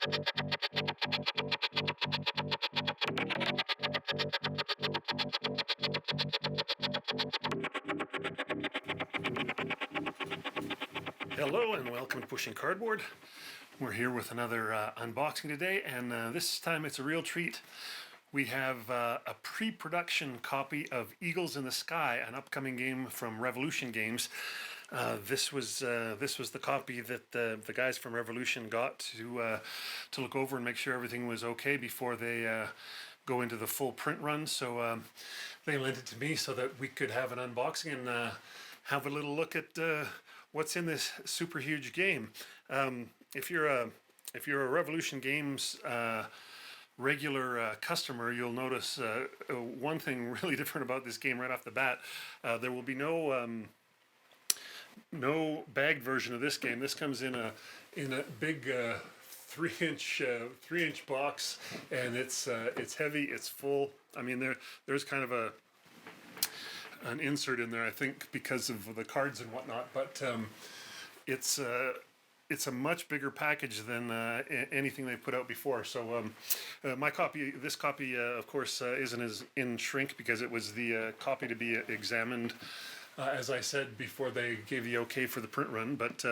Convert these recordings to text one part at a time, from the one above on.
Hello and welcome to Pushing Cardboard. We're here with another unboxing today, and this time it's a real treat. We have a pre-production copy of Eagles in the Sky, an upcoming game from Revolution Games. This was the copy that the guys from Revolution got to look over and make sure everything was okay before they go into the full print run. So they lent it to me so that we could have an unboxing and have a little look at what's in this super huge game. If you're a Revolution Games regular customer, you'll notice one thing really different about this game right off the bat. There will be no bagged version of this game. This comes in a big 3-inch box, and it's heavy. It's full. I mean, there's kind of an insert in there, I think, because of the cards and whatnot. But it's a much bigger package than anything they put out before. So this copy, of course, isn't as in shrink because it was the copy to be examined, as I said, before they gave the okay for the print run. But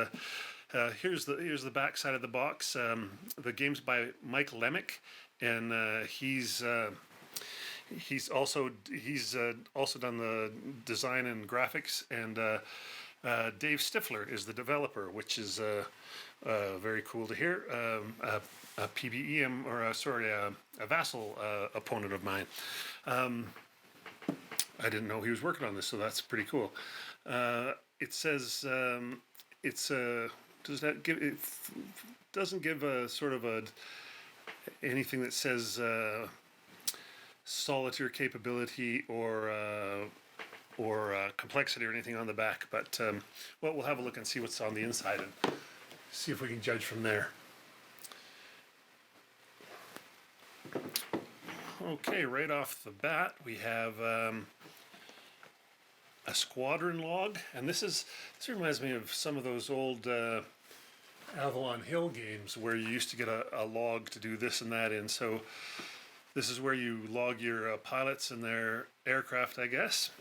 here's the back side of the box. The game's by Mike Lemick, and he's also done the design and graphics, and Dave Stifler is the developer, which is very cool to hear. A PBEM, or a Vassal opponent of mine. I didn't know he was working on this, so that's pretty cool. It says doesn't give a sort of anything that says solitaire capability or complexity or anything on the back, but well, we'll have a look and see what's on the inside and see if we can judge from there. Okay, right off the bat we have a squadron log, and this reminds me of some of those old Avalon Hill games where you used to get a log to do this and that in. So this is where you log your pilots and their aircraft, I guess.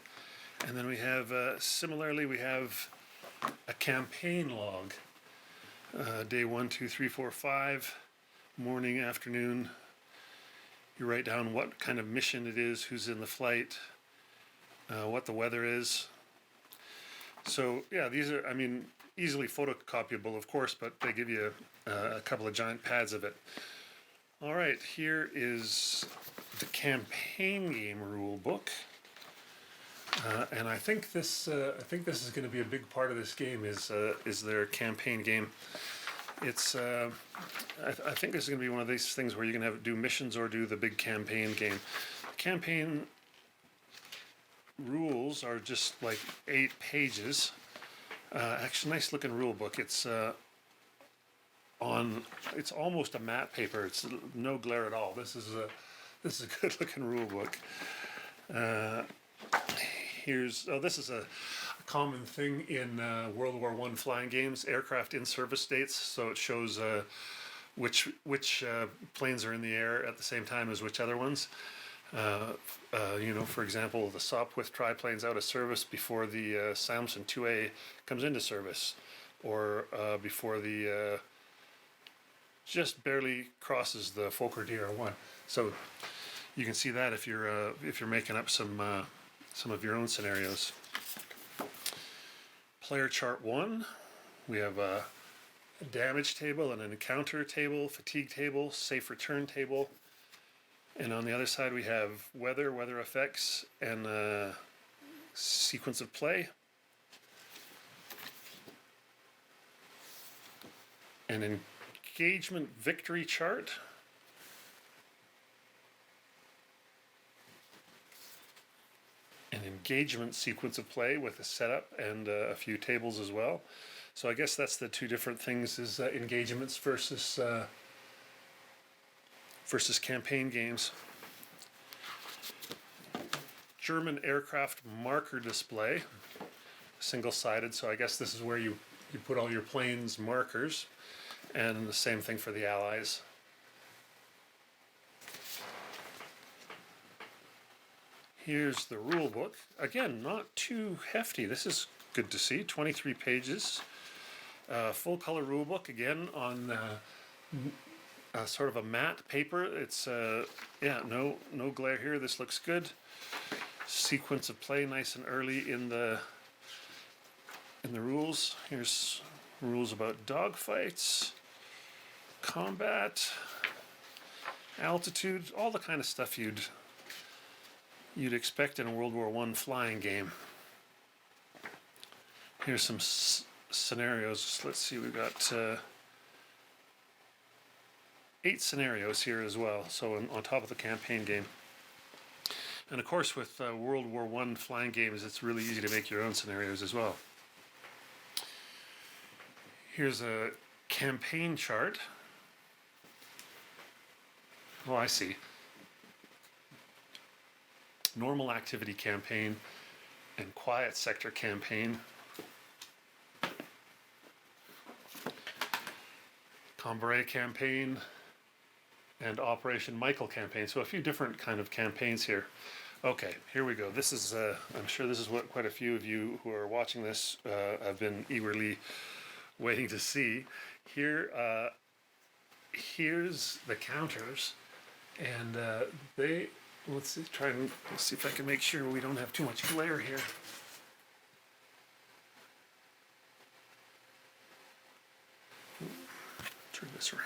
And then we have, similarly, we have a campaign log. Day 1, 2, 3, 4, 5, morning, afternoon. You write down what kind of mission it is, who's in the flight, what the weather is. So yeah, these are, I mean, easily photocopyable, of course, but they give you a couple of giant pads of it. All right, here is the campaign game rule book, and I think this is going to be a big part of this game. Is their campaign game? It's I think this is going to be one of these things where you can do missions or do the big campaign game. The campaign rules are just like 8 pages. Actually, nice looking rule book. It's almost a matte paper. It's no glare at all. This is a good looking rule book. This is a common thing in World War I flying games, aircraft in service dates. So it shows which planes are in the air at the same time as which other ones. For example, the Sopwith triplane's out of service before the Samson 2A comes into service, or before the just barely crosses the Fokker DR1. So you can see that if you're making up some of your own scenarios. Player chart 1, we have a damage table and an encounter table, fatigue table, safe return table. And on the other side we have weather effects, and sequence of play. An engagement victory chart. An engagement sequence of play with a setup and a few tables as well. So I guess that's the two different things, is engagements versus campaign games. German aircraft marker display, single-sided, so I guess this is where you put all your planes' markers, and the same thing for the Allies. Here's the rule book. Again, not too hefty. This is good to see. 23 pages. Full color rule book again on sort of a matte paper. It's yeah, no glare here. This looks good. Sequence of play, nice and early in the rules. Here's rules about dogfights, combat, altitude, all the kind of stuff you'd expect in a World War I flying game. Here's some scenarios. Let's see, we've got 8 scenarios here as well, so on top of the campaign game. And of course, with World War I flying games, it's really easy to make your own scenarios as well. Here's a campaign chart. Oh, I see. Normal activity campaign and quiet sector campaign. Cambrai campaign and Operation Michael campaign. So a few different kind of campaigns here. Okay, here we go. This is, I'm sure this is what quite a few of you who are watching this have been eagerly waiting to see. Here's the counters, and let's see if I can make sure we don't have too much glare here. Turn this around.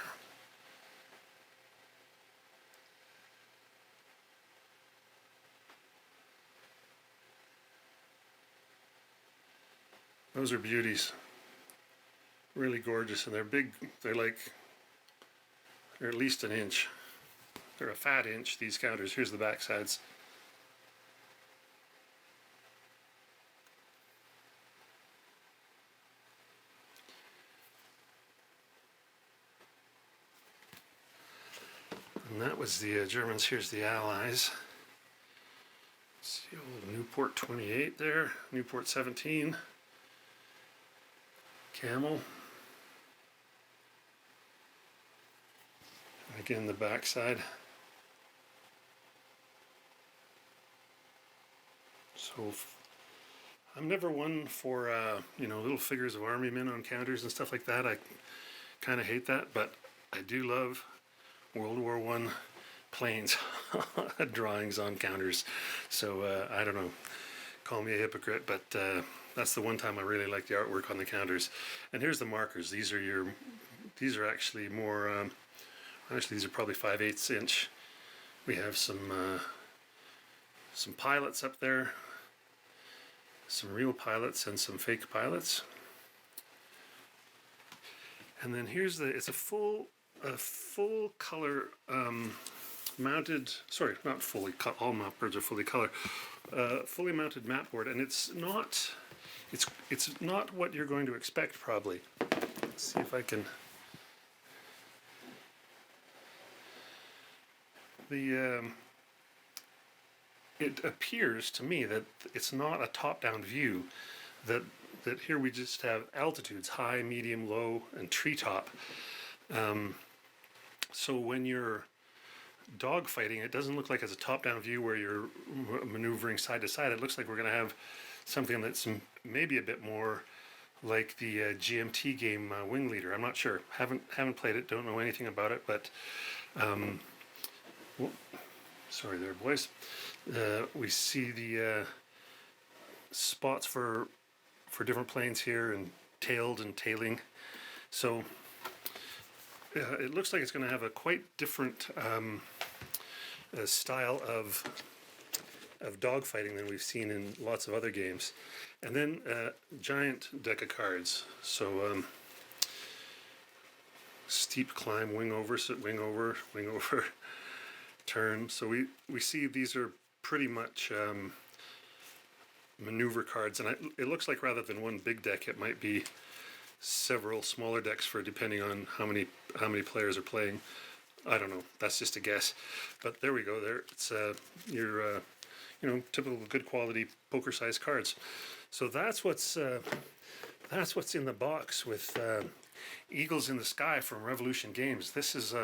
Those are beauties. Really gorgeous, and they're big. They're at least an inch. They're a fat inch, these counters. Here's the back sides. And that was the Germans. Here's the Allies. See old Newport 28 there, Newport 17. Camel. Again, the back side. So I'm never one for little figures of army men on counters and stuff like that. I kind of hate that, but I do love World War I planes drawings on counters. So I don't know, call me a hypocrite, but that's the one time I really like the artwork on the counters. And here's the markers. These are actually more, actually these are probably 5/8 inch. We have some pilots up there, some real pilots and some fake pilots. And then here's it's a full color mounted, sorry, not fully cut, all map boards are fully color, fully mounted map board, and it's not what you're going to expect probably. Let's see if I can. It appears to me that it's not a top-down view, that here we just have altitudes, high, medium, low, and treetop. So when you're dogfighting, it doesn't look like it's a top-down view where you're maneuvering side to side. It looks like we're going to have something that's maybe a bit more like the GMT game Wing Leader. I'm not sure. Haven't played it. Don't know anything about it. But sorry there, boys. We see the spots for different planes here, and tailed and tailing. So it looks like it's going to have a quite different style of dogfighting than we've seen in lots of other games. And then giant deck of cards. So steep climb, wing over, wing over, wing over, turn. So we see these are pretty much maneuver cards, and it looks like rather than one big deck, it might be several smaller decks for depending on how many players are playing. I don't know. That's just a guess. But there we go. There, it's your typical good quality poker size cards. So that's what's in the box with Eagles in the Sky from Revolution Games. This is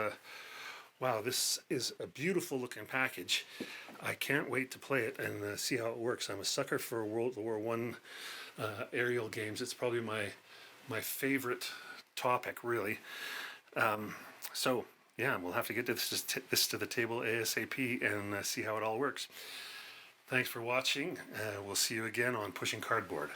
Wow, this is a beautiful looking package. I can't wait to play it and see how it works. I'm a sucker for World War One aerial games. It's probably my favorite topic, really. So yeah, we'll have to get this to the table ASAP and see how it all works. Thanks for watching. We'll see you again on Pushing Cardboard.